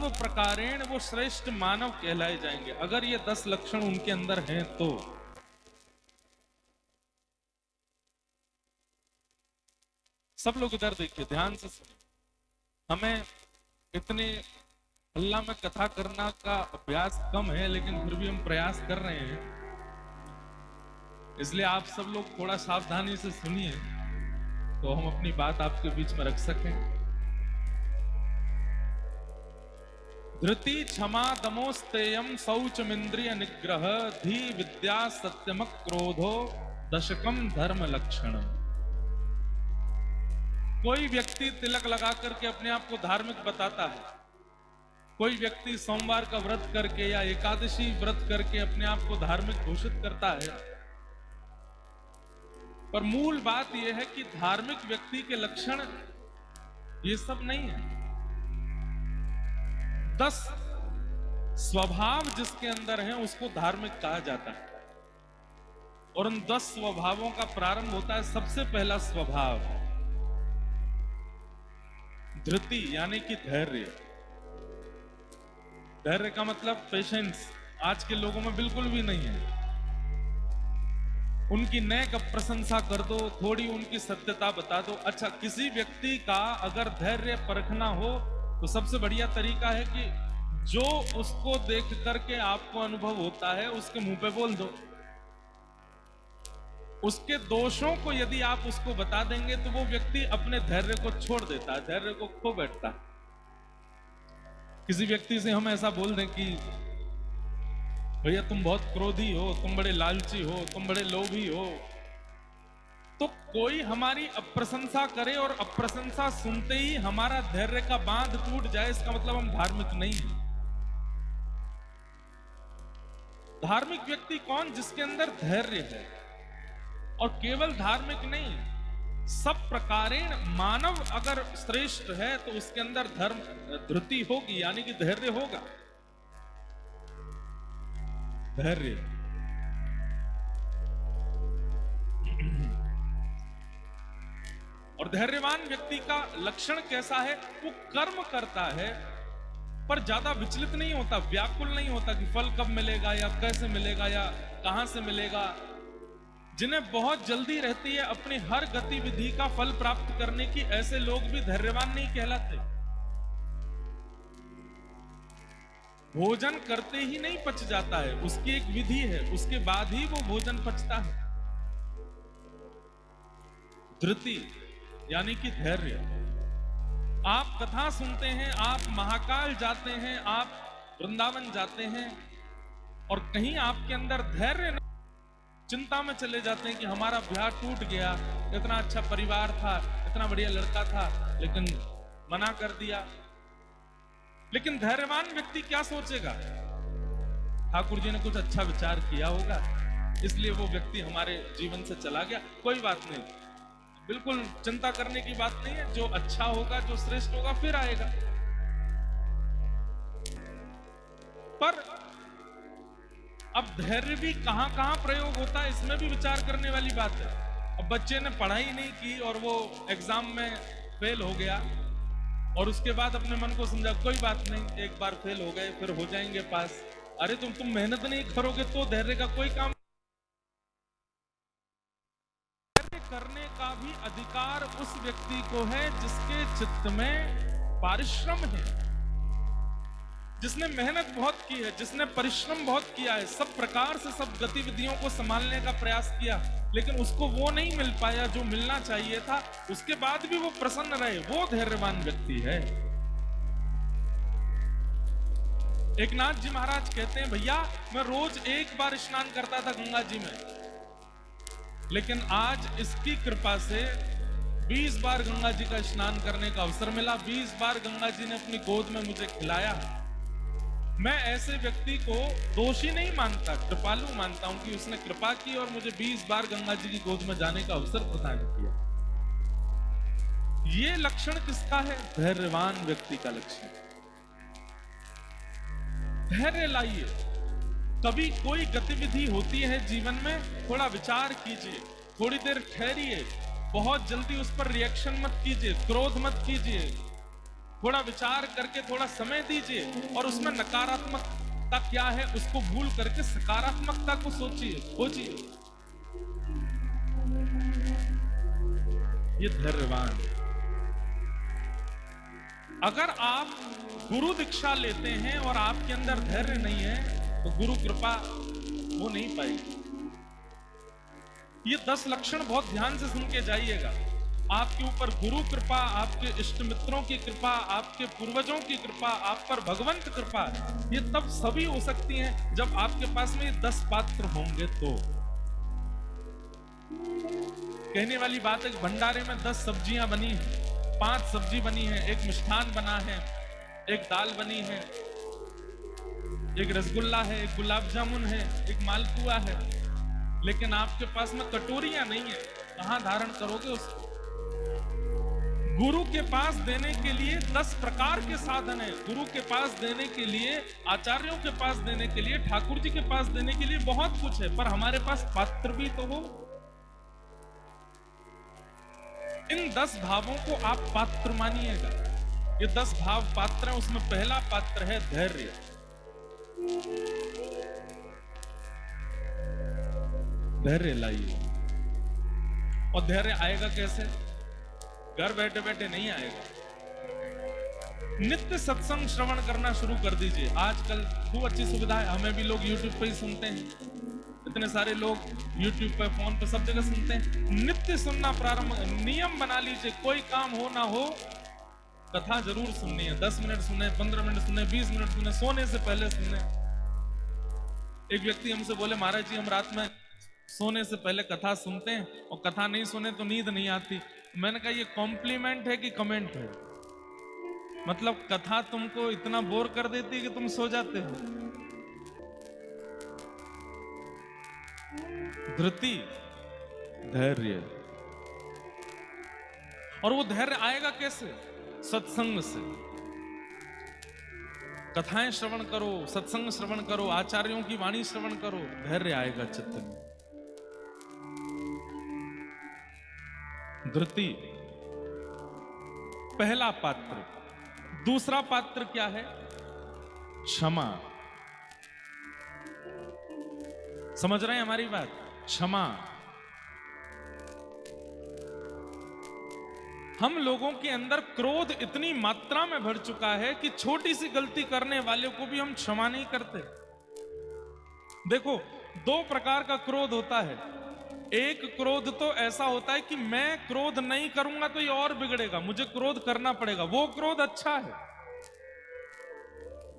सर्व प्रकारेण वो श्रेष्ठ मानव कहलाए जाएंगे, अगर ये 10 लक्षण उनके अंदर हैं तो। सब लोग इधर देखिए, ध्यान से सुनिए। हमें इतने हल्ला में कथा करना का अभ्यास कम है, लेकिन फिर भी हम प्रयास कर रहे हैं, इसलिए आप सब लोग थोड़ा सावधानी से सुनिए तो हम अपनी बात आपके बीच में रख सकें। धृति क्षमा दमोस्तेयम शौचमिंद्रिय निग्रह धी विद्या सत्यमक क्रोधो दशकम धर्म लक्षणम। कोई व्यक्ति तिलक लगा करके अपने आप को धार्मिक बताता है, कोई व्यक्ति सोमवार का व्रत करके या एकादशी व्रत करके अपने आप को धार्मिक घोषित करता है, पर मूल बात यह है कि धार्मिक व्यक्ति के लक्षण ये सब नहीं है। 10 स्वभाव जिसके अंदर हैं उसको धार्मिक कहा जाता है, और उन 10 स्वभावों का प्रारंभ होता है, सबसे पहला स्वभाव धृति यानी कि धैर्य। धैर्य का मतलब पेशेंस आज के लोगों में बिल्कुल भी नहीं है। उनकी नेक प्रशंसा कर दो, थोड़ी उनकी सत्यता बता दो। अच्छा, किसी व्यक्ति का अगर धैर्य परखना हो तो सबसे बढ़िया तरीका है कि जो उसको देख करके आपको अनुभव होता है उसके मुंह पे बोल दो। उसके दोषों को यदि आप उसको बता देंगे तो वो व्यक्ति अपने धैर्य को छोड़ देता है, धैर्य को खो बैठता है। किसी व्यक्ति से हम ऐसा बोल दें कि भैया तुम बहुत क्रोधी हो, तुम बड़े लालची हो, तुम बड़े लोभी हो, तो कोई हमारी अप्रशंसा करे और अप्रशंसा सुनते ही हमारा धैर्य का बांध टूट जाए, इसका मतलब हम धार्मिक नहीं हैं। धार्मिक व्यक्ति कौन? जिसके अंदर धैर्य है, और केवल धार्मिक नहीं, सब प्रकारेण मानव अगर श्रेष्ठ है तो उसके अंदर धृति होगी, यानी कि धैर्य होगा। धैर्य और धैर्यवान व्यक्ति का लक्षण कैसा है? वो कर्म करता है पर ज्यादा विचलित नहीं होता, व्याकुल नहीं होता कि फल कब मिलेगा या कैसे मिलेगा या कहां से मिलेगा। जिन्हें बहुत जल्दी रहती है अपनी हर गतिविधि का फल प्राप्त करने की, ऐसे लोग भी धैर्यवान नहीं कहलाते। भोजन करते ही नहीं पच जाता है, उसकी एक विधि है, उसके बाद ही वो भोजन पचता है। धृति यानी कि धैर्य। आप कथा सुनते हैं, आप महाकाल जाते हैं, आप वृंदावन जाते हैं, और कहीं आपके अंदर धैर्य नहीं, चिंता में चले जाते हैं कि हमारा ब्याह टूट गया, इतना अच्छा परिवार था, इतना बढ़िया लड़का था, लेकिन मना कर दिया। लेकिन धैर्यवान व्यक्ति क्या सोचेगा? ठाकुर जी ने कुछ अच्छा विचार किया होगा, इसलिए वो व्यक्ति हमारे जीवन से चला गया, कोई बात नहीं, बिल्कुल चिंता करने की बात नहीं है, जो अच्छा होगा, जो श्रेष्ठ होगा फिर आएगा। पर अब धैर्य भी कहां कहां प्रयोग होता है, इसमें भी विचार करने वाली बात है। अब बच्चे ने पढ़ाई नहीं की और वो एग्जाम में फेल हो गया, और उसके बाद अपने मन को समझा कोई बात नहीं, एक बार फेल हो गए फिर हो जाएंगे पास। अरे तुम मेहनत नहीं करोगे तो धैर्य का कोई काम। धैर्य करने का भी अधिकार उस व्यक्ति को है जिसके चित्त में परिश्रम है, जिसने मेहनत बहुत की है, जिसने परिश्रम बहुत किया है, सब प्रकार से सब गतिविधियों को संभालने का प्रयास किया, लेकिन उसको वो नहीं मिल पाया जो मिलना चाहिए था, उसके बाद भी वो प्रसन्न रहे, वो धैर्यवान व्यक्ति है। एक नाथ जी महाराज कहते हैं, भैया मैं रोज एक बार स्नान करता था गंगा जी में, लेकिन आज इसकी कृपा से 20 बार गंगा जी का स्नान करने का अवसर मिला, 20 बार गंगा जी ने अपनी गोद में मुझे खिलाया। मैं ऐसे व्यक्ति को दोषी नहीं मानता, कृपालु मानता हूं कि उसने कृपा की और मुझे 20 बार गंगा जी की गोद में जाने का अवसर प्रदान किया। ये लक्षण किसका है? धैर्यवान व्यक्ति का लक्षण। धैर्य लाइए। कभी कोई गतिविधि होती है जीवन में, थोड़ा विचार कीजिए, थोड़ी देर ठहरिए, बहुत जल्दी उस पर रिएक्शन मत कीजिए, क्रोध मत कीजिए। थोड़ा विचार करके थोड़ा समय दीजिए और उसमें नकारात्मकता क्या है उसको भूल करके सकारात्मकता को सोचिए, खोजिए। ये धैर्यवान। अगर आप गुरु दीक्षा लेते हैं और आपके अंदर धैर्य नहीं है तो गुरु कृपा वो नहीं पाएगी। ये 10 लक्षण बहुत ध्यान से सुन के जाइएगा। आपके ऊपर गुरु कृपा, आपके इष्ट मित्रों की कृपा, आपके पूर्वजों की कृपा, आप पर भगवंत कृपा, ये तब सभी हो सकती हैं जब आपके पास में ये 10 पात्र होंगे। तो कहने वाली बात है, भंडारे में 10 सब्जियां बनी हैं, 5 सब्जी बनी है, एक मिष्ठान बना है, एक दाल बनी है, एक रसगुल्ला है, एक गुलाब जामुन है, एक मालपुआ है, लेकिन आपके पास में कटोरियां नहीं है, कहां धारण करोगे उसको? गुरु के पास देने के लिए 10 प्रकार के साधन है। गुरु के पास देने के लिए, आचार्यों के पास देने के लिए, ठाकुर जी के पास देने के लिए बहुत कुछ है, पर हमारे पास पात्र भी तो हो। इन 10 भावों को आप पात्र मानिएगा। ये 10 भाव पात्र है, उसमें पहला पात्र है धैर्य। धैर्य लाइए। और धैर्य आएगा कैसे? घर बैठे बैठे नहीं आएगा। नित्य सत्संग श्रवण करना शुरू कर दीजिए। आजकल खूब अच्छी सुविधा है, हमें भी लोग YouTube पे ही सुनते हैं, इतने सारे लोग YouTube पे, फोन पे, सब जगह सुनते हैं। नित्य सुनना प्रारंभ, नियम बना लीजिए, कोई काम हो ना हो कथा जरूर सुननी है। 10 मिनट सुने, 15 मिनट सुने, 20 मिनट सुने, सोने से पहले सुने। एक व्यक्ति हमसे बोले, महाराज जी हम रात में सोने से पहले कथा सुनते हैं और कथा नहीं सुने तो नींद नहीं आती। मैंने कहा ये कॉम्प्लीमेंट है कि कमेंट है? मतलब कथा तुमको इतना बोर कर देती है कि तुम सो जाते हो। धृति, धैर्य। और वो धैर्य आएगा कैसे? सत्संग से। कथाएं श्रवण करो, सत्संग श्रवण करो, आचार्यों की वाणी श्रवण करो, धैर्य आएगा चित्त में। धृति पहला पात्र। दूसरा पात्र क्या है? क्षमा। समझ रहे हैं हमारी बात? क्षमा। हम लोगों के अंदर क्रोध इतनी मात्रा में भर चुका है कि छोटी सी गलती करने वाले को भी हम क्षमा नहीं करते। देखो, 2 प्रकार का क्रोध होता है। एक क्रोध तो ऐसा होता है कि मैं क्रोध नहीं करूंगा तो ये और बिगड़ेगा, मुझे क्रोध करना पड़ेगा, वो क्रोध अच्छा है।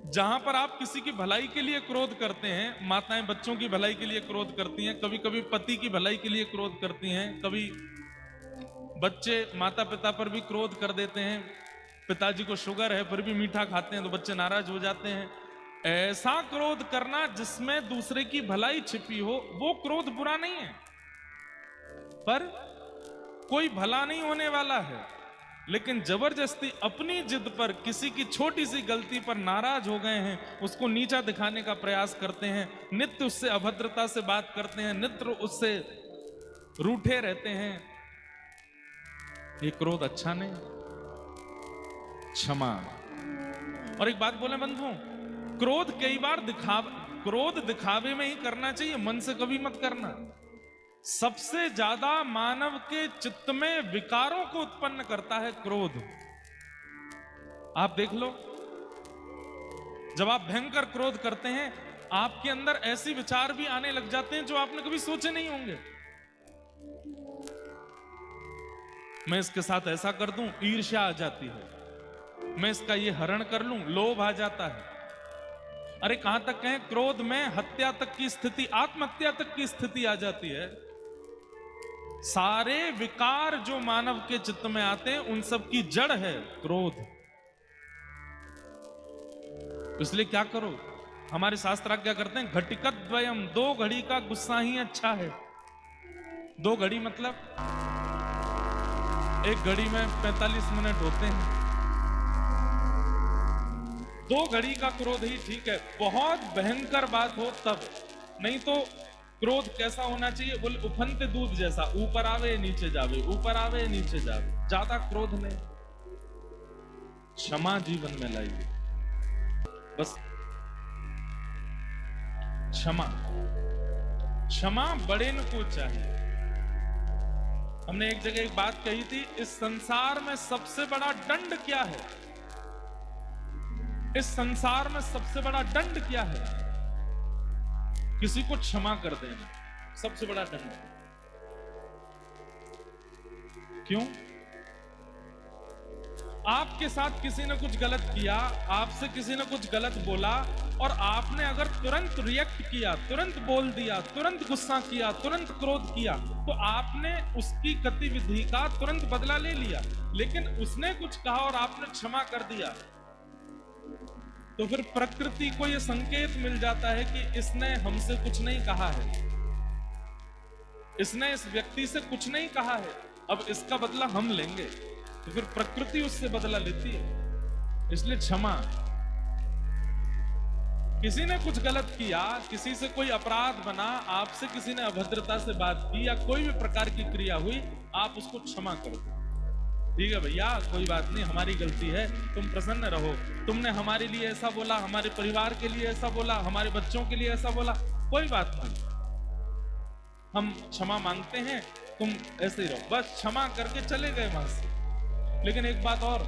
जहां पर आप किसी की भलाई के लिए क्रोध करते हैं, माताएं बच्चों की भलाई के लिए क्रोध करती हैं, कभी कभी पति की भलाई के लिए क्रोध करती हैं, कभी बच्चे माता पिता पर भी क्रोध कर देते हैं। पिताजी को शुगर है फिर भी मीठा खाते हैं तो बच्चे नाराज हो जाते हैं। ऐसा क्रोध करना जिसमें दूसरे की भलाई छिपी हो, वो क्रोध बुरा नहीं है, पर कोई भला नहीं होने वाला है। लेकिन जबरदस्ती अपनी जिद पर किसी की छोटी सी गलती पर नाराज हो गए हैं, उसको नीचा दिखाने का प्रयास करते हैं, नित्य उससे अभद्रता से बात करते हैं, नित्य उससे रूठे रहते हैं, ये क्रोध अच्छा नहीं। क्षमा। और एक बात बोले बंधुओं, क्रोध कई बार क्रोध दिखावे में ही करना चाहिए, मन से कभी मत करना। सबसे ज्यादा मानव के चित्त में विकारों को उत्पन्न करता है क्रोध। आप देख लो, जब आप भयंकर क्रोध करते हैं, आपके अंदर ऐसे विचार भी आने लग जाते हैं जो आपने कभी सोचे नहीं होंगे। मैं इसके साथ ऐसा कर दूं, ईर्ष्या आ जाती है। मैं इसका ये हरण कर लूं, लोभ आ जाता है। अरे कहां तक कहें, क्रोध में हत्या तक की स्थिति, आत्महत्या तक की स्थिति आ जाती है। सारे विकार जो मानव के चित्त में आते हैं, उन सब की जड़ है क्रोध। इसलिए क्या करो, हमारे शास्त्र क्या करते हैं, घटिकत द्वयम, 2 घड़ी का गुस्सा ही अच्छा है। 2 घड़ी मतलब 1 घड़ी में 45 मिनट होते हैं, 2 घड़ी का क्रोध ही ठीक है। बहुत भयंकर बात हो तब, नहीं तो क्रोध कैसा होना चाहिए, बोले उफनते दूध जैसा, ऊपर आवे नीचे जावे, ऊपर आवे नीचे जावे, ज्यादा क्रोध नहीं। क्षमा जीवन में लाइए। बस क्षमा, क्षमा बड़े न को चाहिए। हमने एक जगह एक बात कही थी, इस संसार में सबसे बड़ा दंड क्या है? इस संसार में सबसे बड़ा दंड क्या है? किसी को क्षमा कर देना सबसे बड़ा दंड। क्यों? आपके साथ किसी ने कुछ गलत किया, आपसे किसी ने कुछ गलत बोला, और आपने अगर तुरंत रिएक्ट किया, तुरंत बोल दिया, तुरंत गुस्सा किया, तुरंत क्रोध किया, तो आपने उसकी गतिविधि का तुरंत बदला ले लिया। लेकिन उसने कुछ कहा और आपने क्षमा कर दिया, तो फिर प्रकृति को यह संकेत मिल जाता है कि इसने हमसे कुछ नहीं कहा है, इसने इस व्यक्ति से कुछ नहीं कहा है, अब इसका बदला हम लेंगे। तो फिर प्रकृति उससे बदला लेती है। इसलिए क्षमा। किसी ने कुछ गलत किया, किसी से कोई अपराध बना, आपसे किसी ने अभद्रता से बात की या कोई भी प्रकार की क्रिया हुई, आप उसको क्षमा कर दो। ठीक है भैया, कोई बात नहीं, हमारी गलती है, तुम प्रसन्न रहो, तुमने हमारे लिए ऐसा बोला, हमारे परिवार के लिए ऐसा बोला, हमारे बच्चों के लिए ऐसा बोला, कोई बात नहीं, हम क्षमा मांगते हैं, तुम ऐसे ही रहो। बस क्षमा करके चले गए वहां से। लेकिन एक बात और,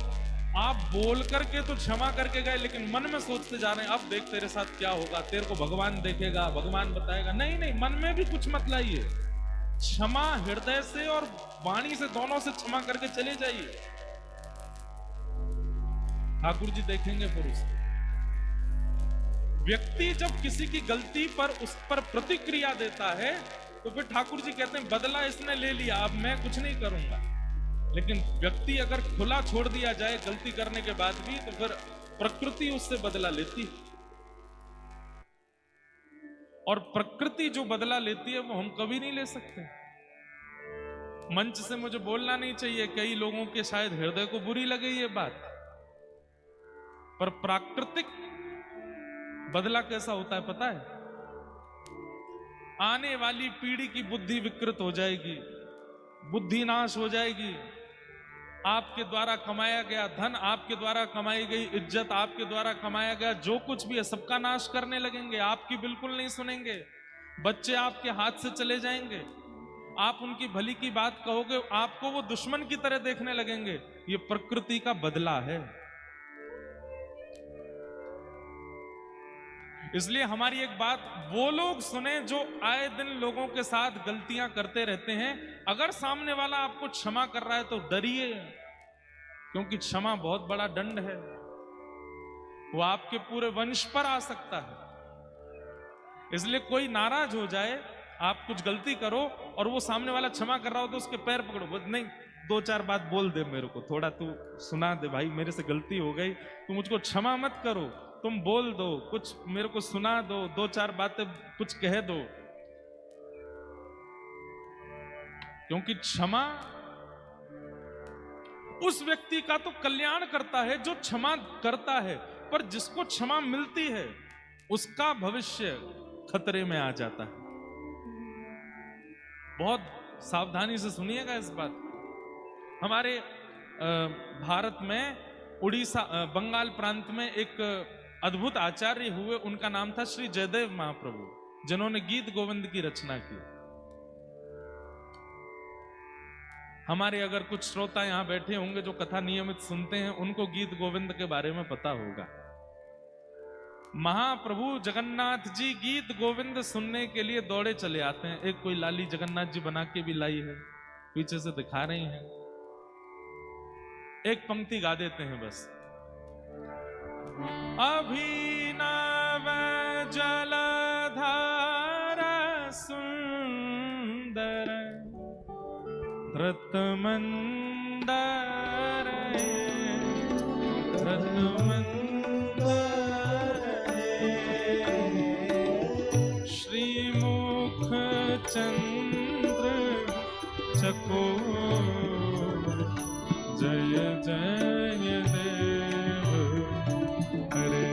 आप बोल करके तो क्षमा करके गए, लेकिन मन में सोचते जा रहे हैं, अब देख तेरे साथ क्या होगा, तेरे को भगवान देखेगा, भगवान बताएगा। नहीं नहीं, मन में भी कुछ मत लाइए। क्षमा हृदय से और वाणी से, दोनों से क्षमा करके चले जाइए। ठाकुर जी देखेंगे फिर उसे। व्यक्ति जब किसी की गलती पर उस पर प्रतिक्रिया देता है, तो फिर ठाकुर जी कहते हैं बदला इसने ले लिया, अब मैं कुछ नहीं करूंगा। लेकिन व्यक्ति अगर खुला छोड़ दिया जाए गलती करने के बाद भी, तो फिर प्रकृति उससे बदला लेती है। और प्रकृति जो बदला लेती है वो हम कभी नहीं ले सकते। मंच से मुझे बोलना नहीं चाहिए, कई लोगों के शायद हृदय को बुरी लगे ये बात, पर प्राकृतिक बदला कैसा होता है पता है? आने वाली पीढ़ी की बुद्धि विकृत हो जाएगी, बुद्धि नाश हो जाएगी। आपके द्वारा कमाया गया धन, आपके द्वारा कमाई गई इज्जत, आपके द्वारा कमाया गया जो कुछ भी है, सबका नाश करने लगेंगे, आपकी बिल्कुल नहीं सुनेंगे। बच्चे आपके हाथ से चले जाएंगे, आप उनकी भली की बात कहोगे, आपको वो दुश्मन की तरह देखने लगेंगे। ये प्रकृति का बदला है। इसलिए हमारी एक बात वो लोग सुने जो आए दिन लोगों के साथ गलतियां करते रहते हैं। अगर सामने वाला आपको क्षमा कर रहा है तो डरिए, क्योंकि क्षमा बहुत बड़ा दंड है, वो आपके पूरे वंश पर आ सकता है। इसलिए कोई नाराज हो जाए, आप कुछ गलती करो और वो सामने वाला क्षमा कर रहा हो तो उसके पैर पकड़ो, नहीं दो चार बात बोल दे, मेरे को थोड़ा तू सुना दे, भाई मेरे से गलती हो गई, तू मुझको क्षमा मत करो, तुम बोल दो, कुछ मेरे को सुना दो, दो चार बातें कुछ कह दो। क्योंकि क्षमा उस व्यक्ति का तो कल्याण करता है जो क्षमा करता है, पर जिसको क्षमा मिलती है उसका भविष्य खतरे में आ जाता है। बहुत सावधानी से सुनिएगा इस बात। हमारे भारत में उड़ीसा, बंगाल प्रांत में एक अद्भुत आचार्य हुए, उनका नाम था श्री जयदेव महाप्रभु, जिन्होंने गीत गोविंद की रचना की। हमारे अगर कुछ श्रोता यहां बैठे होंगे जो कथा नियमित सुनते हैं, उनको गीत गोविंद के बारे में पता होगा। महाप्रभु जगन्नाथ जी गीत गोविंद सुनने के लिए दौड़े चले आते हैं। एक कोई लाली जगन्नाथ जी बना के भी लाई है, पीछे से दिखा रही हैं। एक पंक्ति गा देते हैं बस। अभिनव जलधारा सुंदर रत्मंदर श्रीमुख चंद्र चकोर जय जय देव हरे।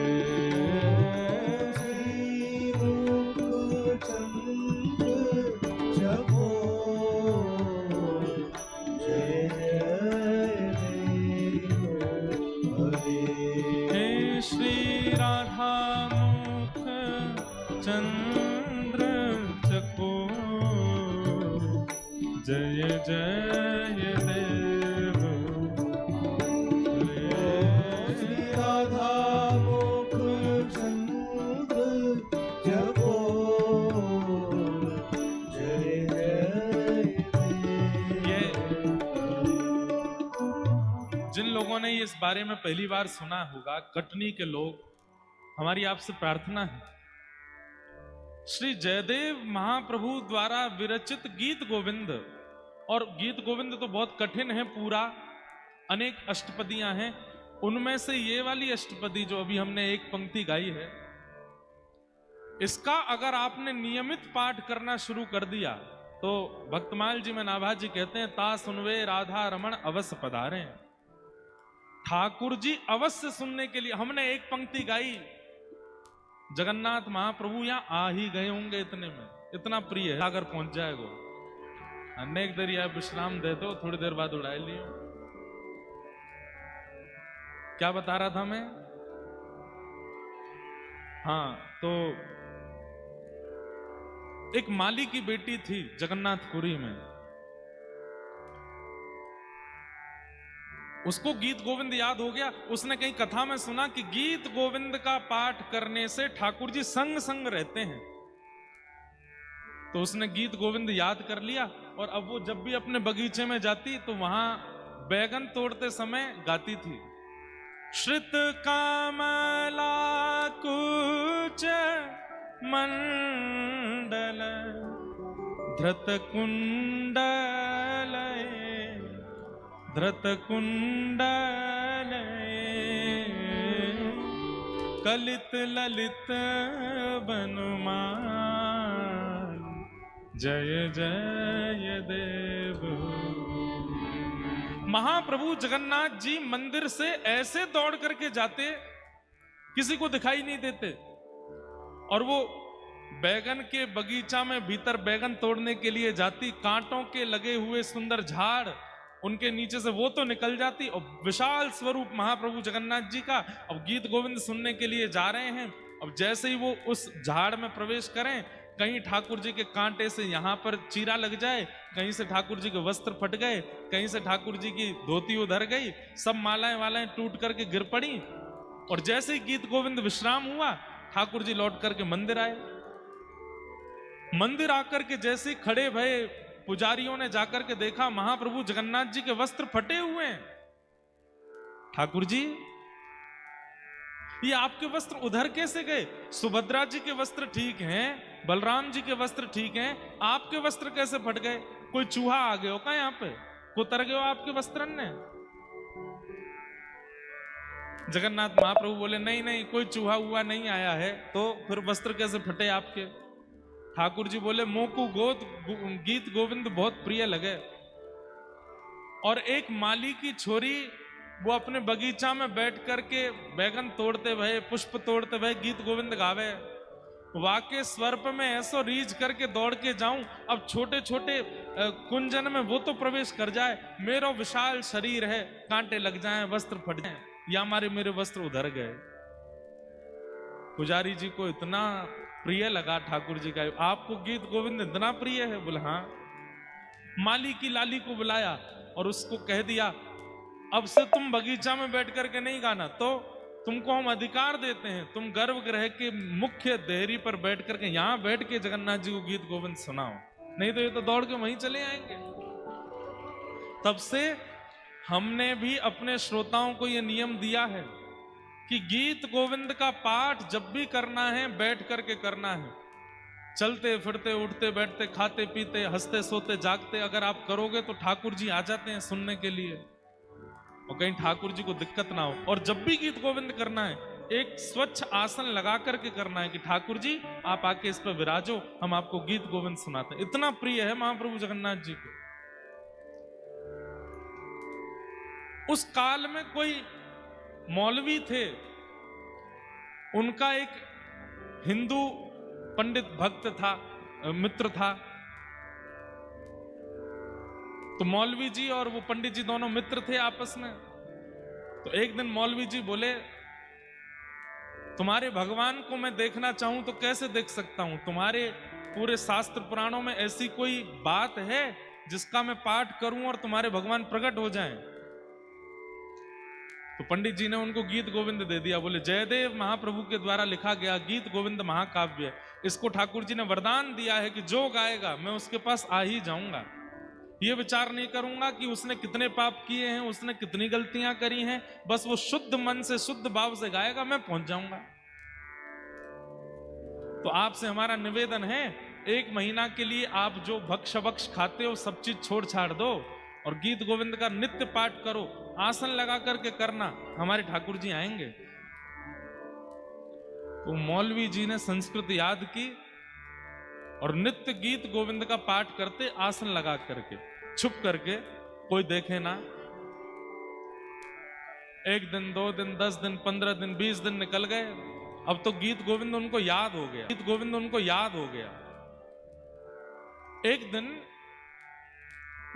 श्रीमुख चंद्र चकोर जय जय देव हरे। मुख चंद्र चकोर, जय जय देव श्री राधा मुख चंद्र चकोर, जय जय देव। जिन लोगों ने इस बारे में पहली बार सुना होगा, कटनी के लोग, हमारी आपसे प्रार्थना है, श्री जयदेव महाप्रभु द्वारा विरचित गीत गोविंद, और गीत गोविंद तो बहुत कठिन है पूरा, अनेक अष्टपदियां हैं, उनमें से ये वाली अष्टपदी जो अभी हमने एक पंक्ति गाई है, इसका अगर आपने नियमित पाठ करना शुरू कर दिया तो भक्तमाल जी में नाभा जी कहते हैं, ता सुनवे राधा रमण अवश्य पधारे। ठाकुर जी अवश्य सुनने के लिए, हमने एक पंक्ति गाई, जगन्नाथ महाप्रभु यहां आ ही गए होंगे, इतने में इतना प्रिय है, अगर पहुंच जाएगा अनेक देर या विश्राम दे दो, थोड़ी देर बाद उड़ा लियो। क्या बता रहा था मैं? हाँ, तो एक माली की बेटी थी जगन्नाथपुरी में, उसको गीत गोविंद याद हो गया। उसने कहीं कथा में सुना कि गीत गोविंद का पाठ करने से ठाकुर जी संग संग रहते हैं, तो उसने गीत गोविंद याद कर लिया, और अब वो जब भी अपने बगीचे में जाती तो वहां बैगन तोड़ते समय गाती थी, श्रित कामला कुच मंडल धृत कुंडल धृत कुंडल कलित ललित बनुमान, जय जय देव। महाप्रभु जगन्नाथ जी मंदिर से ऐसे दौड़ करके जाते, किसी को दिखाई नहीं देते, और वो बैगन के बगीचा में भीतर बैगन तोड़ने के लिए जाती, कांटों के लगे हुए सुंदर झाड़, उनके नीचे से वो तो निकल जाती, और विशाल स्वरूप महाप्रभु जगन्नाथ जी का, अब गीत गोविंद सुनने के लिए जा रहे हैं, अब जैसे ही वो उस झाड़ में प्रवेश करें, कहीं ठाकुर जी के कांटे से यहां पर चीरा लग जाए, कहीं से ठाकुर जी के वस्त्र फट गए, कहीं से ठाकुर जी की धोती उधर गई, सब मालाएं वालाएं टूट करके गिर पड़ी, और जैसे ही गीत गोविंद विश्राम हुआ, ठाकुर जी लौट करके मंदिर आए। मंदिर आकर के जैसे ही खड़े भये, पुजारियों ने जाकर के देखा महाप्रभु जगन्नाथ जी के वस्त्र फटे हुए हैं। ठाकुर जी, ये आपके वस्त्र उधर कैसे गए? सुभद्रा जी के वस्त्र ठीक हैं, बलराम जी के वस्त्र ठीक हैं, आपके वस्त्र कैसे फट गए? कोई चूहा आ गया हो क्या यहाँ पे? कुतर गए हो आपके वस्त्रन ने? जगन्नाथ महाप्रभु बोले, नहीं नहीं, कोई चूहा हुआ नहीं आया है, तो फिर वस्त्र कैसे फटे आपके? ठाकुर जी बोले, मोकू गीत गोविंद बहुत प्रिय लगे, और एक माली की छोरी वो अपने बगीचा में बैठ करके बैगन तोड़ते हुए, पुष्प तोड़ते हुए गीत गोविंद गावे, वाके स्वर्प में ऐसो रीझ करके दौड़ के जाऊं, अब छोटे छोटे कुंजन में वो तो प्रवेश कर जाए, मेरा विशाल शरीर है, कांटे लग जाएं, वस्त्र फट जाएं, या मेरे वस्त्र उधर गए। पुजारी जी को इतना प्रिय लगा ठाकुर जी का, आपको गीत गोविंद इतना प्रिय है? बोले हाँ। माली की लाली को बुलाया और उसको कह दिया, अब से तुम बगीचा में बैठ करके नहीं गाना, तो तुमको हम अधिकार देते हैं, तुम गर्भगृह के मुख्य देहरी पर बैठ करके यहां बैठ के जगन्नाथ जी को गीत गोविंद सुनाओ, नहीं तो ये तो दौड़ के वहीं चले आएंगे। तब से हमने भी अपने श्रोताओं को यह नियम दिया है कि गीत गोविंद का पाठ जब भी करना है बैठ करके करना है। चलते फिरते, उठते बैठते, खाते पीते, हंसते सोते जागते अगर आप करोगे तो ठाकुर जी आ जाते हैं सुनने के लिए, और कहीं ठाकुर जी को दिक्कत ना हो। और जब भी गीत गोविंद करना है, एक स्वच्छ आसन लगा करके करना है कि ठाकुर जी आप आके इस पर विराजो, हम आपको गीत गोविंद सुनाते हैं। इतना प्रिय है महाप्रभु जगन्नाथ जी को। उस काल में कोई मौलवी थे, उनका एक हिंदू पंडित भक्त था, मित्र था। तो मौलवी जी और वो पंडित जी दोनों मित्र थे आपस में। तो एक दिन मौलवी जी बोले तुम्हारे भगवान को मैं देखना चाहूं तो कैसे देख सकता हूं? तुम्हारे पूरे शास्त्र पुराणों में ऐसी कोई बात है जिसका मैं पाठ करूं और तुम्हारे भगवान प्रकट हो जाएं? तो पंडित जी ने उनको गीत गोविंद दे दिया। बोले जयदेव महाप्रभु के द्वारा लिखा गया गीत गोविंद महाकाव्य, इसको ठाकुर जी ने वरदान दिया है कि जो गाएगा मैं उसके पास आ ही जाऊंगा। ये विचार नहीं करूंगा कि उसने कितने पाप किए हैं, उसने कितनी गलतियां करी हैं, बस वो शुद्ध मन से शुद्ध भाव से गाएगा, मैं पहुंच जाऊंगा। तो आपसे हमारा निवेदन है, 1 महीना के लिए आप जो भक्ष भक्ष खाते हो सब चीज छोड़ छाड़ दो और गीत गोविंद का नित्य पाठ करो। आसन लगा करके करना, हमारे ठाकुर जी आएंगे। तो मौलवी जी ने संस्कृत याद की और नित्य गीत गोविंद का पाठ करते, आसन लगा करके, छुप करके, कोई देखे ना। 1 दिन, 2 दिन, 10 दिन, 15 दिन, 20 दिन निकल गए। अब तो गीत गोविंद उनको याद हो गया, गीत गोविंद उनको याद हो गया। एक दिन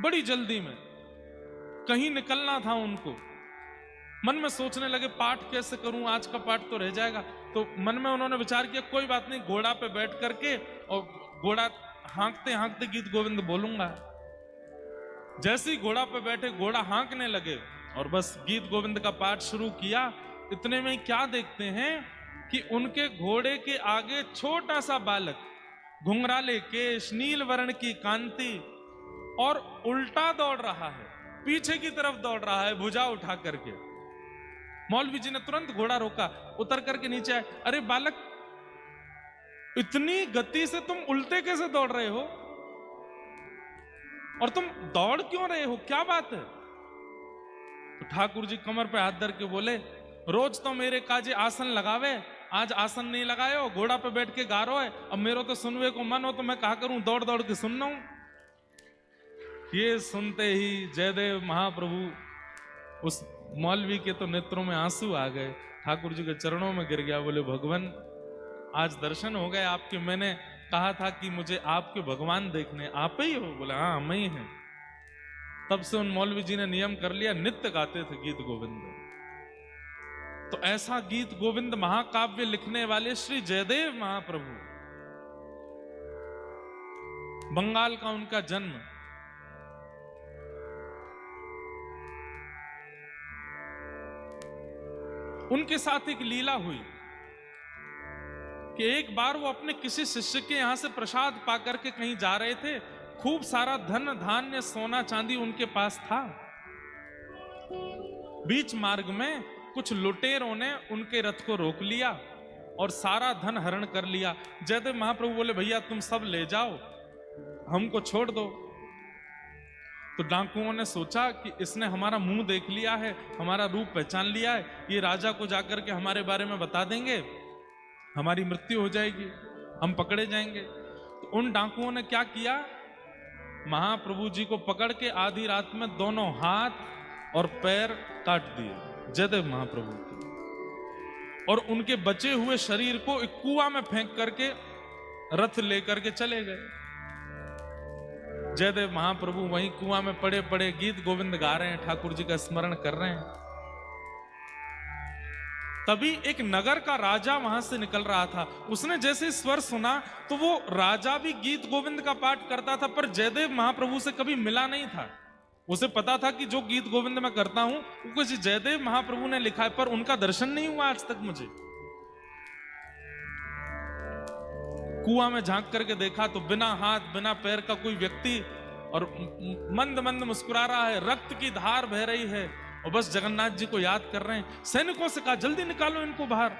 बड़ी जल्दी में कहीं निकलना था उनको, मन में सोचने लगे पाठ कैसे करूं, आज का पाठ तो रह जाएगा। तो मन में उन्होंने विचार किया कोई बात नहीं, घोड़ा पे बैठ करके और घोड़ा हाँकते हाँकते गीत गोविंद बोलूंगा। जैसे ही घोड़ा पे बैठे घोड़ा हाँकने लगे और बस गीत गोविंद का पाठ शुरू किया। इतने में क्या देखते हैं कि उनके घोड़े के आगे छोटा सा बालक, घुंघराले केश, नील वर्ण की कांति, और उल्टा दौड़ रहा है, पीछे की तरफ दौड़ रहा है भुजा उठा करके। मौलवी जी ने तुरंत घोड़ा रोका, उतर करके नीचे आए। अरे बालक, इतनी गति से तुम उल्टे कैसे दौड़ रहे हो और तुम दौड़ क्यों रहे हो, क्या बात है? तो ठाकुर जी कमर पे हाथ धर के बोले, रोज तो मेरे काजे आसन लगावे, आज आसन नहीं लगाए हो, घोड़ा पे बैठ के गा रहे है। अब मेरे तो सुनवे को मन हो तो मैं कहा करूं, दौड़ दौड़ के सुनना हूं। ये सुनते ही जयदेव महाप्रभु, उस मौलवी के तो नेत्रों में आंसू आ गए, ठाकुर जी के चरणों में गिर गया। बोले भगवान, आज दर्शन हो गए आपके। मैंने कहा था कि मुझे आपके भगवान देखने, आप ही हो? बोले हाँ, हम ही हैं। तब से उन मौलवी जी ने नियम कर लिया, नित्य गाते थे गीत गोविंद। तो ऐसा गीत गोविंद महाकाव्य लिखने वाले श्री जयदेव महाप्रभु, बंगाल का उनका जन्म। उनके साथ एक लीला हुई कि एक बार वो अपने किसी शिष्य के यहां से प्रसाद पाकर के कहीं जा रहे थे। खूब सारा धन धान्य सोना चांदी उनके पास था। बीच मार्ग में कुछ लुटेरों ने उनके रथ को रोक लिया और सारा धन हरण कर लिया। जयदेव महाप्रभु बोले भैया तुम सब ले जाओ, हमको छोड़ दो। तो डाकुओं ने सोचा कि इसने हमारा मुंह देख लिया है, हमारा रूप पहचान लिया है, ये राजा को जाकर के हमारे बारे में बता देंगे, हमारी मृत्यु हो जाएगी, हम पकड़े जाएंगे। तो उन डाकुओं ने क्या किया, महाप्रभु जी को पकड़ के आधी रात में दोनों हाथ और पैर काट दिए जयदेव महाप्रभु के, और उनके बचे हुए शरीर को एक कुआं में फेंक करके रथ लेकर के चले गए। जयदेव महाप्रभु वहीं कुआं में पड़े पड़े गीत गोविंद गा रहे हैं, ठाकुर जी का स्मरण कर रहे हैं। तभी एक नगर का राजा वहां से निकल रहा था। उसने जैसे स्वर सुना तो वो राजा भी गीत गोविंद का पाठ करता था, पर जयदेव महाप्रभु से कभी मिला नहीं था। उसे पता था कि जो गीत गोविंद मैं करता हूं वो कुछ जयदेव महाप्रभु ने लिखा है, पर उनका दर्शन नहीं हुआ आज तक मुझे। कुआं में झांक करके देखा तो बिना हाथ बिना पैर का कोई व्यक्ति, और मंद मंद मुस्कुरा रहा है, रक्त की धार बह रही है, और बस जगन्नाथ जी को याद कर रहे हैं। सैनिकों से कहा जल्दी निकालो इनको बाहर।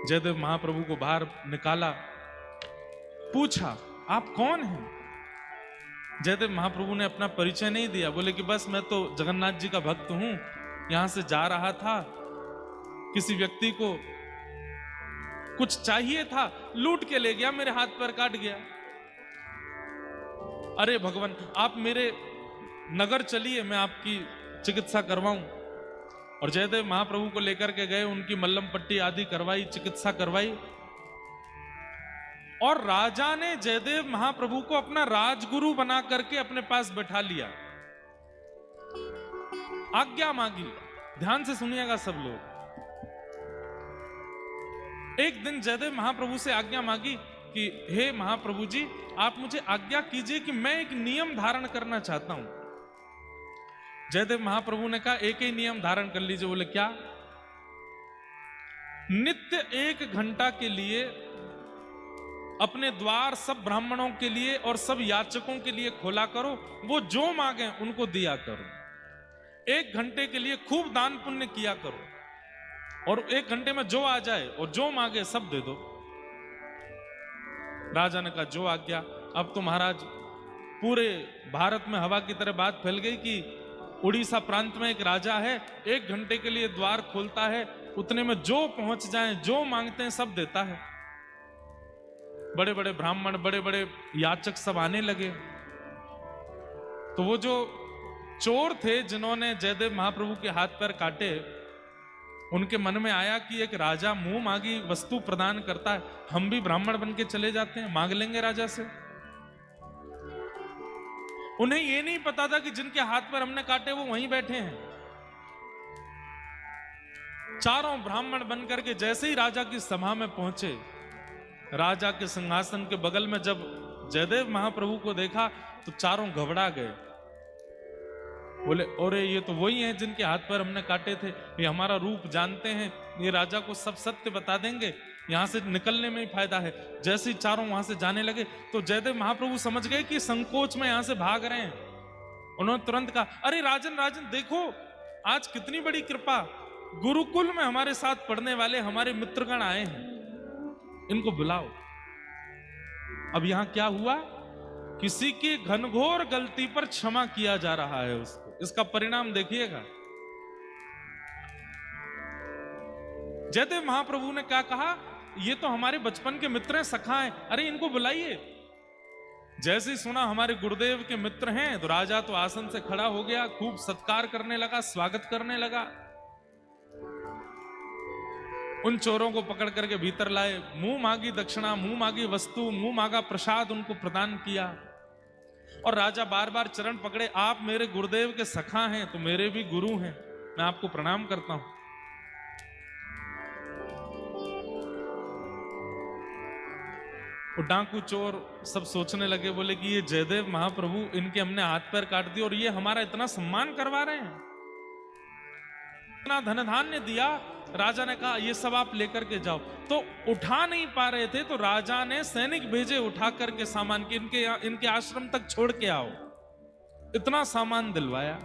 जयदेव महाप्रभु को बाहर निकाला, पूछा आप कौन हैं? जयदेव महाप्रभु ने अपना परिचय नहीं दिया, बोले कि बस मैं तो जगन्नाथ जी का भक्त हूं, यहां से जा रहा था, किसी व्यक्ति को कुछ चाहिए था, लूट के ले गया, मेरे हाथ पैर काट गया। अरे भगवान, आप मेरे नगर चलिए, मैं आपकी चिकित्सा करवाऊं। और जयदेव महाप्रभु को लेकर के गए, उनकी मल्लम पट्टी आदि करवाई, चिकित्सा करवाई, और राजा ने जयदेव महाप्रभु को अपना राजगुरु बना करके अपने पास बैठा लिया। आज्ञा मांगी, ध्यान से सुनिएगा सब लोग। एक दिन जयदेव महाप्रभु से आज्ञा मांगी कि हे महाप्रभु जी, आप मुझे आज्ञा कीजिए कि मैं एक नियम धारण करना चाहता हूं। जयदेव महाप्रभु ने कहा एक ही नियम धारण कर लीजिए। बोले क्या? नित्य 1 घंटा के लिए अपने द्वार सब ब्राह्मणों के लिए और सब याचकों के लिए खोला करो, वो जो मांगे उनको दिया करो। 1 घंटे के लिए खूब दान पुण्य किया करो और 1 घंटे में जो आ जाए और जो मांगे सब दे दो। राजा ने कहा जो आज्ञा। अब तो महाराज पूरे भारत में हवा की तरह बात फैल गई कि उड़ीसा प्रांत में एक राजा है, 1 घंटे के लिए द्वार खोलता है, उतने में जो पहुंच जाए जो मांगते हैं सब देता है। बड़े बड़े ब्राह्मण, बड़े बड़े याचक सब आने लगे। तो वो जो चोर थे जिन्होंने जयदेव महाप्रभु के हाथ पैर काटे, उनके मन में आया कि एक राजा मुंह मांगी वस्तु प्रदान करता है, हम भी ब्राह्मण बन के चले जाते हैं, मांग लेंगे राजा से। उन्हें यह नहीं पता था कि जिनके हाथ पर हमने काटे वो वहीं बैठे हैं। चारों ब्राह्मण बनकर के जैसे ही राजा की सभा में पहुंचे, राजा के सिंहासन के बगल में जब जयदेव महाप्रभु को देखा तो चारों घबरा गए। बोले अरे ये तो वही हैं जिनके हाथ पर हमने काटे थे, ये हमारा रूप जानते हैं, ये राजा को सब सत्य बता देंगे, यहां से निकलने में ही फायदा है। जैसे ही चारों वहां से जाने लगे तो जयदेव महाप्रभु समझ गए कि संकोच में यहां से भाग रहे हैं। उन्होंने तुरंत कहा अरे राजन राजन देखो, आज कितनी बड़ी कृपा, गुरुकुल में हमारे साथ पढ़ने वाले हमारे मित्रगण आए हैं, इनको बुलाओ। अब यहां क्या हुआ? किसी की घनघोर गलती पर क्षमा किया जा रहा है उसको। इसका परिणाम देखिएगा। जयदेव महाप्रभु ने क्या कहा? ये तो हमारे बचपन के मित्र हैं, सखा हैं, अरे इनको बुलाइए। जैसे ही सुना हमारे गुरुदेव के मित्र हैं तो राजा तो आसन से खड़ा हो गया, खूब सत्कार करने लगा, स्वागत करने लगा। उन चोरों को पकड़ करके भीतर लाए, मुंह मांगी दक्षिणा, मुंह मांगी वस्तु, मुंह मांगा प्रसाद उनको प्रदान किया। और राजा बार बार चरण पकड़े, आप मेरे गुरुदेव के सखा हैं तो मेरे भी गुरु हैं, मैं आपको प्रणाम करता हूं। वो डाकू चोर सब सोचने लगे, बोले कि ये जयदेव महाप्रभु, इनके हमने हाथ पैर काट दिए और ये हमारा इतना सम्मान करवा रहे हैं, इतना धन धान्य दिया। राजा ने कहा ये सब आप लेकर के जाओ। तो उठा नहीं पा रहे थे तो राजा ने सैनिक भेजे उठा करके सामान के इनके आश्रम तक छोड़ के आओ, इतना सामान दिलवाया।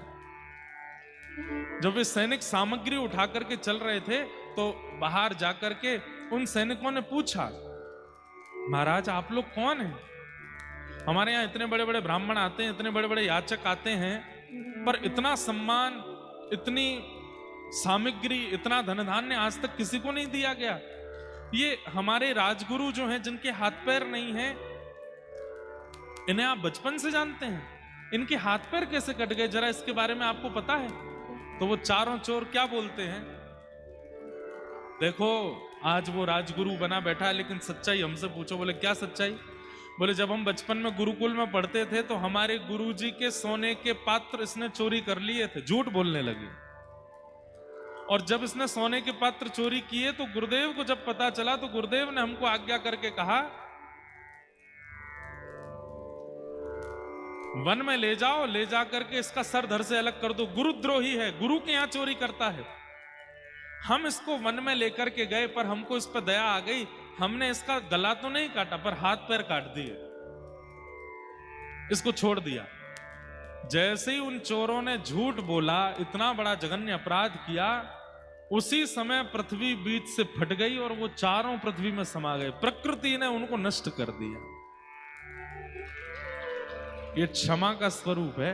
जब वे सैनिक सामग्री उठा करके चल रहे थे तो बाहर जाकर के उन सैनिकों ने पूछा, महाराज आप लोग कौन हैं? हमारे यहाँ इतने बड़े बड़े ब्राह्मण आते हैं, इतने बड़े बड़े याचक आते हैं, पर इतना सम्मान, इतनी सामग्री, इतना धन धान्य आज तक किसी को नहीं दिया गया। ये हमारे राजगुरु जो हैं जिनके हाथ पैर नहीं हैं, इन्हें आप बचपन से जानते हैं, इनके हाथ पैर कैसे कट गए, जरा इसके बारे में आपको पता है? तो वो चारों चोर क्या बोलते हैं, देखो आज वो राजगुरु बना बैठा है लेकिन सच्चाई हमसे पूछो। बोले क्या सच्चाई? बोले जब हम बचपन में गुरुकुल में पढ़ते थे तो हमारे गुरुजी के सोने के पात्र इसने चोरी कर लिए थे। झूठ बोलने लगे। और जब इसने सोने के पात्र चोरी किए तो गुरुदेव को जब पता चला तो गुरुदेव ने हमको आज्ञा करके कहा वन में ले जाओ, ले जा करके इसका सर धड़ से अलग कर दो, गुरुद्रोही है, गुरु के यहां चोरी करता है। हम इसको वन में लेकर के गए पर हमको इस पर दया आ गई, हमने इसका गला तो नहीं काटा पर हाथ पैर काट दिए, इसको छोड़ दिया। जैसे ही उन चोरों ने झूठ बोला, इतना बड़ा जघन्य अपराध किया, उसी समय पृथ्वी बीच से फट गई और वो चारों पृथ्वी में समा गए। प्रकृति ने उनको नष्ट कर दिया। ये क्षमा का स्वरूप है।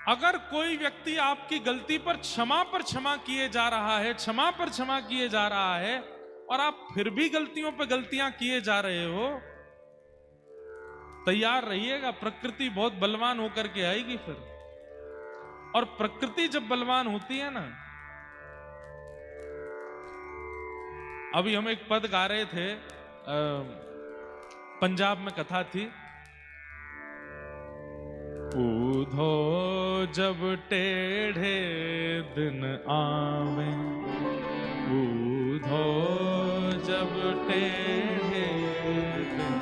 अगर कोई व्यक्ति आपकी गलती पर क्षमा किए जा रहा है, क्षमा पर क्षमा किए जा रहा है, और आप फिर भी गलतियों पर गलतियां किए जा रहे हो, तैयार रहिएगा, प्रकृति बहुत बलवान होकर के आएगी फिर। और प्रकृति जब बलवान होती है ना, अभी हम एक पद गा रहे थे, पंजाब में कथा थी, ऊधो जब टेढ़े दिन आवे, ऊधो जब टेढ़े दिन,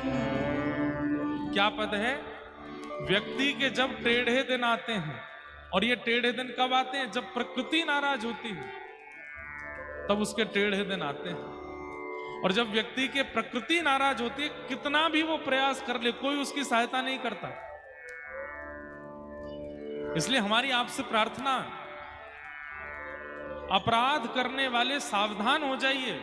क्या पद है? व्यक्ति के जब टेढ़े दिन आते हैं, और ये टेढ़े दिन कब आते हैं? जब प्रकृति नाराज होती है, तब उसके टेढ़े दिन आते हैं। और जब व्यक्ति के प्रकृति नाराज होती है, कितना भी वो प्रयास कर ले, कोई उसकी सहायता नहीं करता। इसलिए हमारी आपसे प्रार्थना, अपराध करने वाले सावधान हो जाइए।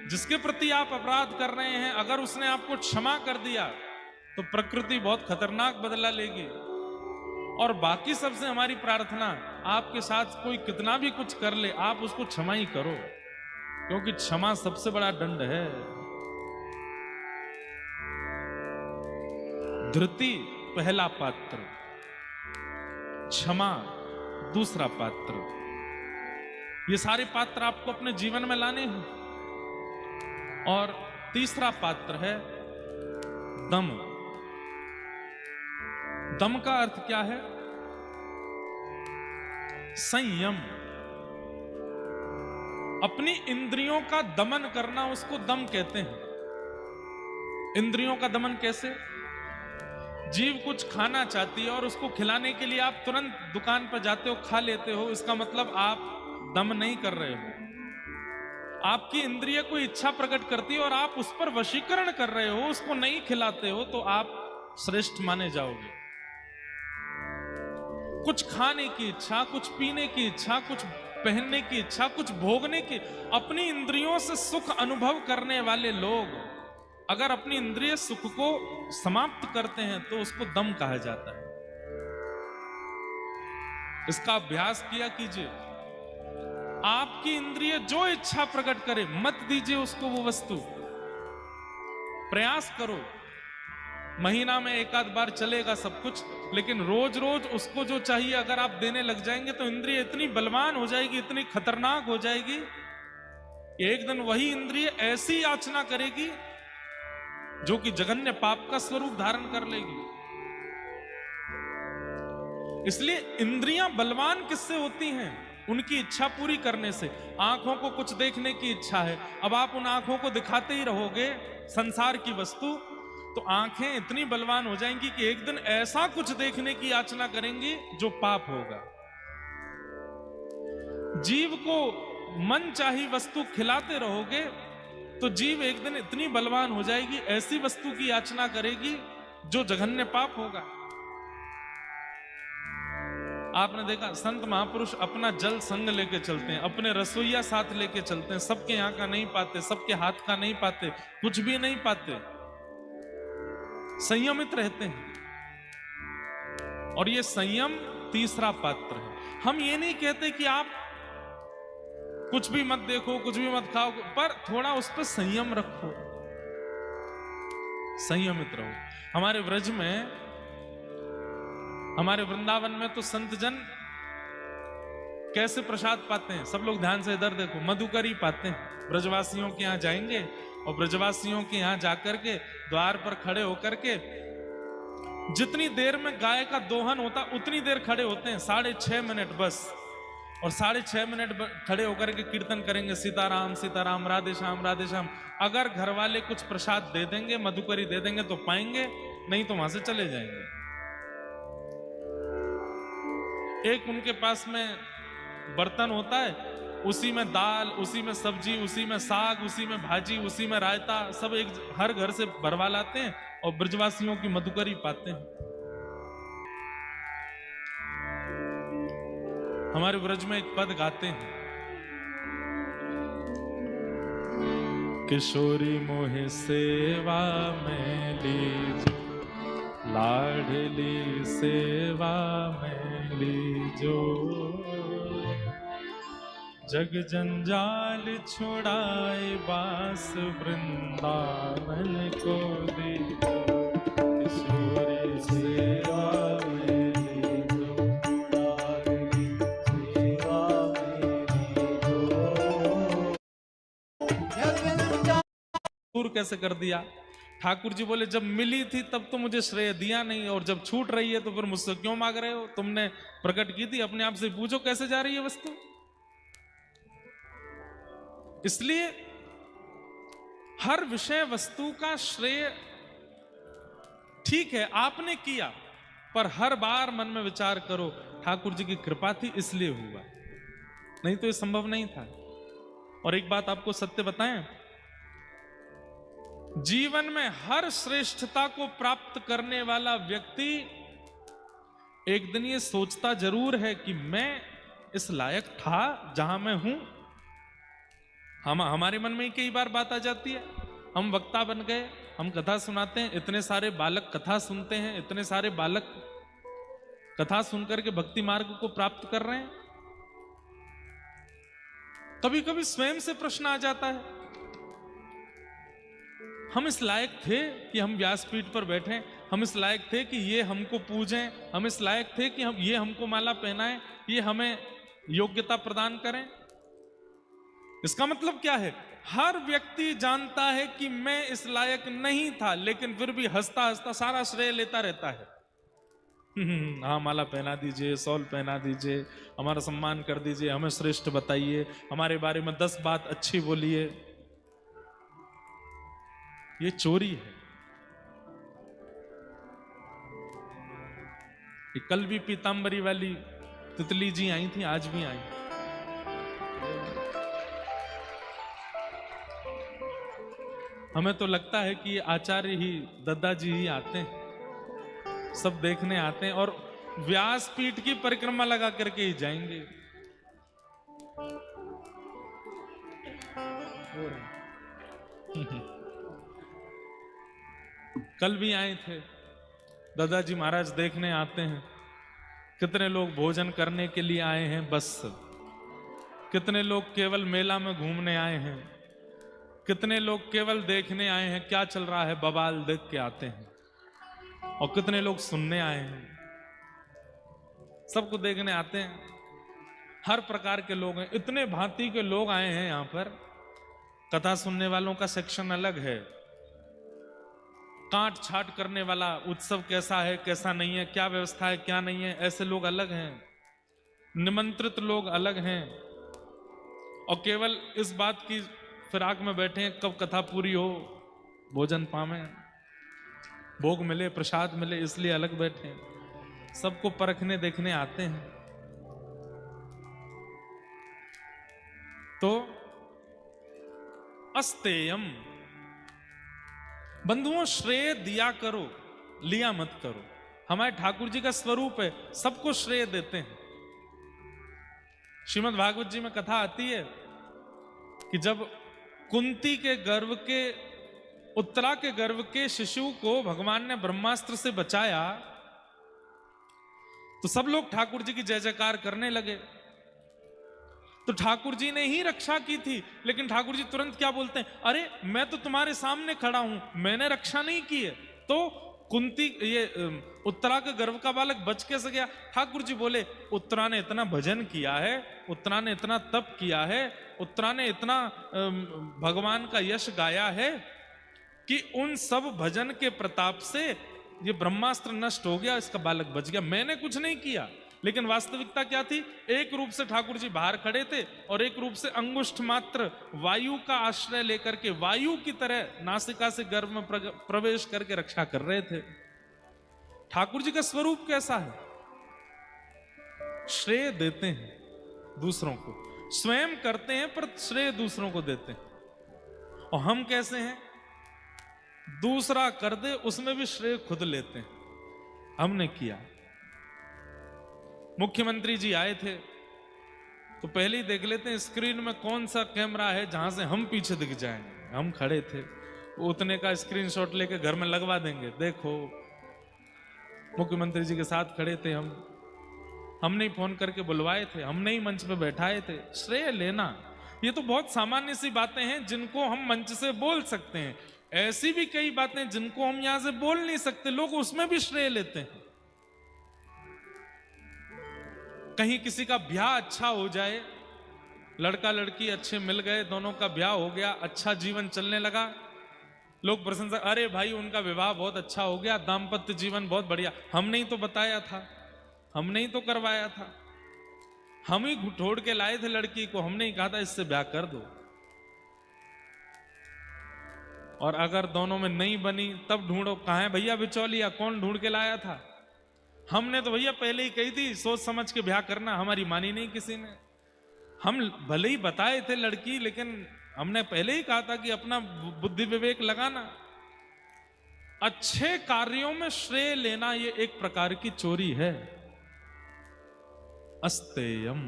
जिसके प्रति आप अपराध कर रहे हैं, अगर उसने आपको क्षमा कर दिया तो प्रकृति बहुत खतरनाक बदला लेगी। और बाकी सबसे हमारी प्रार्थना, आपके साथ कोई कितना भी कुछ कर ले, आप उसको क्षमा ही करो, क्योंकि क्षमा सबसे बड़ा दंड है। धृति पहला पात्र, क्षमा दूसरा पात्र। ये सारे पात्र आपको अपने जीवन में लाने हैं। और तीसरा पात्र है दम। दम का अर्थ क्या है? संयम। अपनी इंद्रियों का दमन करना, उसको दम कहते हैं। इंद्रियों का दमन कैसे? जीव कुछ खाना चाहती है और उसको खिलाने के लिए आप तुरंत दुकान पर जाते हो, खा लेते हो, इसका मतलब आप दम नहीं कर रहे हो। आपकी इंद्रिय कोई इच्छा प्रकट करती है और आप उस पर वशीकरण कर रहे हो, उसको नहीं खिलाते हो, तो आप श्रेष्ठ माने जाओगे। कुछ खाने की इच्छा, कुछ पीने की इच्छा, कुछ पहनने की इच्छा, कुछ भोगने की, अपनी इंद्रियों से सुख अनुभव करने वाले लोग अगर अपनी इंद्रिय सुख को समाप्त करते हैं तो उसको दम कहा जाता है। इसका अभ्यास किया कीजिए। आपकी इंद्रिय जो इच्छा प्रकट करे, मत दीजिए उसको वो वस्तु। प्रयास करो, महीना में एक आध बार चलेगा सब कुछ, लेकिन रोज रोज उसको जो चाहिए अगर आप देने लग जाएंगे तो इंद्रिय इतनी बलवान हो जाएगी, इतनी खतरनाक हो जाएगी, एक दिन वही इंद्रिय ऐसी याचना करेगी जो कि जघन्य पाप का स्वरूप धारण कर लेगी। इसलिए इंद्रियां बलवान किससे होती हैं? उनकी इच्छा पूरी करने से। आंखों को कुछ देखने की इच्छा है, अब आप उन आंखों को दिखाते ही रहोगे संसार की वस्तु, तो आंखें इतनी बलवान हो जाएंगी कि एक दिन ऐसा कुछ देखने की याचना करेंगी जो पाप होगा। जीव को मन चाही वस्तु खिलाते रहोगे तो जीव एक दिन इतनी बलवान हो जाएगी, ऐसी वस्तु की याचना करेगी जो जघन्य पाप होगा। आपने देखा संत महापुरुष अपना जल संग लेके चलते हैं, अपने रसोइया साथ लेके चलते हैं, सबके यहाँ का नहीं पाते, सबके हाथ का नहीं पाते, कुछ भी नहीं पाते, संयमित रहते हैं। और ये संयम तीसरा पात्र है। हम ये नहीं कहते कि आप कुछ भी मत देखो, कुछ भी मत खाओ, पर थोड़ा उस पर संयम रखो, संयमित रहो। हमारे व्रज में, हमारे वृंदावन में तो संत जन कैसे प्रसाद पाते हैं, सब लोग ध्यान से इधर देखो, मधुकरी पाते हैं। ब्रजवासियों के यहाँ जाएंगे और ब्रजवासियों के यहाँ जाकर के द्वार पर खड़े होकर के जितनी देर में गाय का दोहन होता उतनी देर खड़े होते हैं, 6.5 मिनट बस। और 6.5 मिनट खड़े होकर के कीर्तन करेंगे, सीताराम सीताराम, राधे श्याम राधे श्याम। अगर घर वाले कुछ प्रसाद दे देंगे, मधुकरी दे देंगे तो पाएंगे, नहीं तो वहां से चले जाएंगे। एक उनके पास में बर्तन होता है, उसी में दाल, उसी में सब्जी, उसी में साग, उसी में भाजी, उसी में रायता, सब एक हर घर से भरवा लाते हैं और ब्रजवासियों की मधुकरी पाते हैं। हमारे ब्रज में एक पद गाते हैं, किशोरी मोहे सेवा में लीजो, लाडली सेवा में लीजो, जग जंजाल छुड़ाए बास वृंदावन को दीजो, किशोरी सेवा में लीजो, लाडली सेवा में लीजो। दूर कैसे कर दिया? ठाकुर जी बोले जब मिली थी तब तो मुझे श्रेय दिया नहीं, और जब छूट रही है तो फिर मुझसे क्यों मांग रहे हो? तुमने प्रकट की थी, अपने आप से पूछो कैसे जा रही है वस्तु। इसलिए हर विषय वस्तु का श्रेय ठीक है आपने किया, पर हर बार मन में विचार करो ठाकुर जी की कृपा थी इसलिए हुआ, नहीं तो ये संभव नहीं था। और एक बात आपको सत्य बताएं, जीवन में हर श्रेष्ठता को प्राप्त करने वाला व्यक्ति एक दिन ये सोचता जरूर है कि मैं इस लायक था जहां मैं हूं। हमारे मन में ही कई बार बात आ जाती है, हम वक्ता बन गए, हम कथा सुनाते हैं, इतने सारे बालक कथा सुनते हैं, इतने सारे बालक कथा सुनकर के भक्ति मार्ग को प्राप्त कर रहे हैं। कभी कभी स्वयं से प्रश्न आ जाता है, हम इस लायक थे कि हम व्यासपीठ पर बैठे, हम इस लायक थे कि ये हमको पूजें, हम इस लायक थे कि ये हमको माला पहनाएं, ये हमें योग्यता प्रदान करें। इसका मतलब क्या है, हर व्यक्ति जानता है कि मैं इस लायक नहीं था, लेकिन फिर भी हंसता हंसता सारा श्रेय लेता रहता है। हाँ माला पहना दीजिए, शॉल पहना दीजिए, हमारा सम्मान कर दीजिए, हमें श्रेष्ठ बताइए, हमारे बारे में 10 बात अच्छी बोलिए। ये चोरी है। ये कल भी पीतांबरी वाली तितली जी आई थी, आज भी आई। हमें तो लगता है कि आचार्य ही, दद्दा जी ही आते हैं, सब देखने आते हैं और व्यासपीठ की परिक्रमा लगा करके ही जाएंगे। कल भी आए थे, दादाजी महाराज देखने आते हैं। कितने लोग भोजन करने के लिए आए हैं बस, कितने लोग केवल मेला में घूमने आए हैं, कितने लोग केवल देखने आए हैं क्या चल रहा है, बवाल देख के आते हैं, और कितने लोग सुनने आए हैं। सबको देखने आते हैं, हर प्रकार के लोग हैं, इतने भांति के लोग आए हैं यहां पर। कथा सुनने वालों का सेक्शन अलग है, काट छाट करने वाला, उत्सव कैसा है कैसा नहीं है, क्या व्यवस्था है क्या नहीं है, ऐसे लोग अलग हैं, निमंत्रित लोग अलग हैं, और केवल इस बात की फिराक में बैठे हैं कब कथा पूरी हो, भोजन पावे, भोग मिले, प्रसाद मिले, इसलिए अलग बैठे हैं। सबको परखने देखने आते हैं। तो अस्तेयम, बंधुओं श्रेय दिया करो, लिया मत करो। हमारे ठाकुर जी का स्वरूप है, सबको श्रेय देते हैं। श्रीमद् भागवत जी में कथा आती है कि जब कुंती के गर्भ के, उत्तरा के गर्भ के शिशु को भगवान ने ब्रह्मास्त्र से बचाया, तो सब लोग ठाकुर जी की जय जयकार करने लगे। तो ठाकुर जी ने ही रक्षा की थी, लेकिन ठाकुर जी तुरंत क्या बोलते हैं, अरे मैं तो तुम्हारे सामने खड़ा हूं, मैंने रक्षा नहीं की है, तो कुंती, ये उत्तरा के गर्भ का बालक बच कैसे गया? ठाकुर जी बोले, उत्तरा ने इतना भजन किया है, उत्तरा ने इतना तप किया है, उत्तरा ने इतना भगवान का यश गाया है कि उन सब भजन के प्रताप से ये ब्रह्मास्त्र नष्ट हो गया, इसका बालक बच गया, मैंने कुछ नहीं किया। लेकिन वास्तविकता क्या थी? एक रूप से ठाकुर जी बाहर खड़े थे और एक रूप से अंगुष्ठ मात्र वायु का आश्रय लेकर के वायु की तरह नासिका से गर्भ में प्रवेश करके रक्षा कर रहे थे। ठाकुर जी का स्वरूप कैसा है? श्रेय देते हैं दूसरों को, स्वयं करते हैं पर श्रेय दूसरों को देते हैं। और हम कैसे हैं? दूसरा कर दे उसमें भी श्रेय खुद लेते हैं। हमने किया। मुख्यमंत्री जी आए थे तो पहले ही देख लेते हैं स्क्रीन में कौन सा कैमरा है जहां से हम पीछे दिख जाएंगे। हम खड़े थे, उतने का स्क्रीनशॉट लेके घर में लगवा देंगे, देखो मुख्यमंत्री जी के साथ खड़े थे हम, हमने ही फोन करके बुलवाए थे, हमने ही मंच पे बैठाए थे। श्रेय लेना ये तो बहुत सामान्य सी बातें हैं जिनको हम मंच से बोल सकते हैं। ऐसी भी कई बातें जिनको हम यहां से बोल नहीं सकते, लोग उसमें भी श्रेय लेते हैं। कहीं किसी का ब्याह अच्छा हो जाए, लड़का लड़की अच्छे मिल गए, दोनों का ब्याह हो गया, अच्छा जीवन चलने लगा, लोग प्रशंसा, अरे भाई उनका विवाह बहुत अच्छा हो गया, दाम्पत्य जीवन बहुत बढ़िया। हमने ही तो बताया था, हमने ही तो करवाया था, हम ही ढूंढ के लाए थे लड़की को, हमने ही कहा था इससे ब्याह कर दो। और अगर दोनों में नहीं बनी तब ढूंढो कहाँ है भैया बिचौलिया, कौन ढूंढ के लाया था। हमने तो भैया पहले ही कही थी सोच समझ के ब्याह करना, हमारी मानी नहीं किसी ने। हम भले ही बताए थे लड़की, लेकिन हमने पहले ही कहा था कि अपना बुद्धि विवेक लगाना। अच्छे कार्यों में श्रेय लेना ये एक प्रकार की चोरी है। अस्तेयम।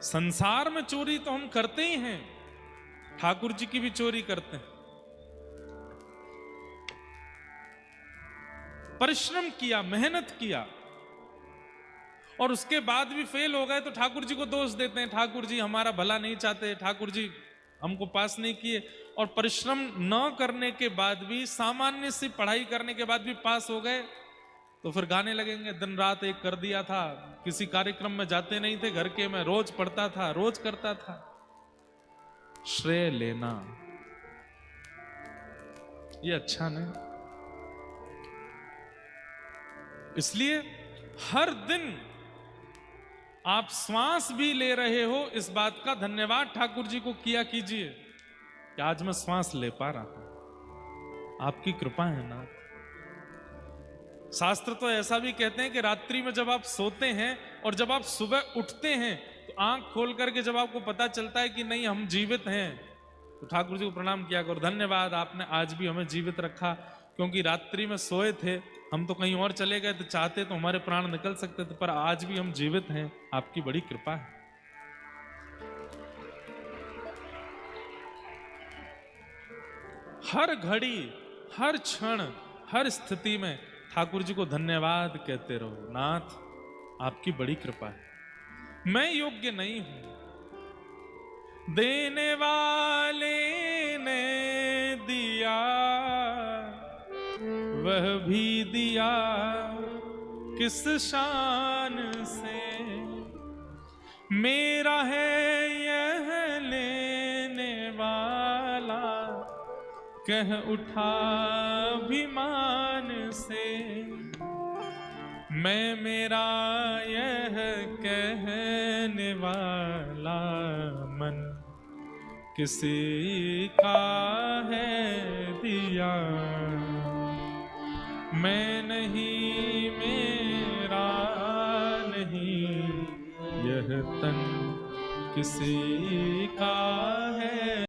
संसार में चोरी तो हम करते ही हैं, ठाकुर जी की भी चोरी करते हैं। परिश्रम किया, मेहनत किया और उसके बाद भी फेल हो गए तो ठाकुर जी को दोष देते हैं, ठाकुर जी हमारा भला नहीं चाहते, ठाकुर जी हमको पास नहीं किए। और परिश्रम न करने के बाद भी, सामान्य सी पढ़ाई करने के बाद भी पास हो गए तो फिर गाने लगेंगे दिन रात एक कर दिया था, किसी कार्यक्रम में जाते नहीं थे, घर के में रोज पढ़ता था, रोज करता था। श्रेय लेना ये अच्छा नहीं। इसलिए हर दिन आप श्वास भी ले रहे हो, इस बात का धन्यवाद ठाकुर जी को किया कीजिए कि आज मैं श्वास ले पा रहा हूं, आपकी कृपा है ना। शास्त्र तो ऐसा भी कहते हैं कि रात्रि में जब आप सोते हैं और जब आप सुबह उठते हैं तो आंख खोल करके जब आपको पता चलता है कि नहीं हम जीवित हैं, तो ठाकुर जी को प्रणाम किया करो, धन्यवाद आपने आज भी हमें जीवित रखा। क्योंकि रात्रि में सोए थे, हम तो कहीं और चले गए तो चाहते तो हमारे प्राण निकल सकते थे, पर आज भी हम जीवित हैं, आपकी बड़ी कृपा है। हर घड़ी, हर क्षण, हर स्थिति में ठाकुर जी को धन्यवाद कहते रहो, नाथ आपकी बड़ी कृपा है। मैं योग्य नहीं हूं, देने वाले ने दिया वह भी दिया किस शान से, मेरा है यह लेने वाला कह उठा अभिमान से, मैं मेरा यह कहने वाला मन किसी का है दिया, मैं नहीं मेरा नहीं यह तन किसी का है।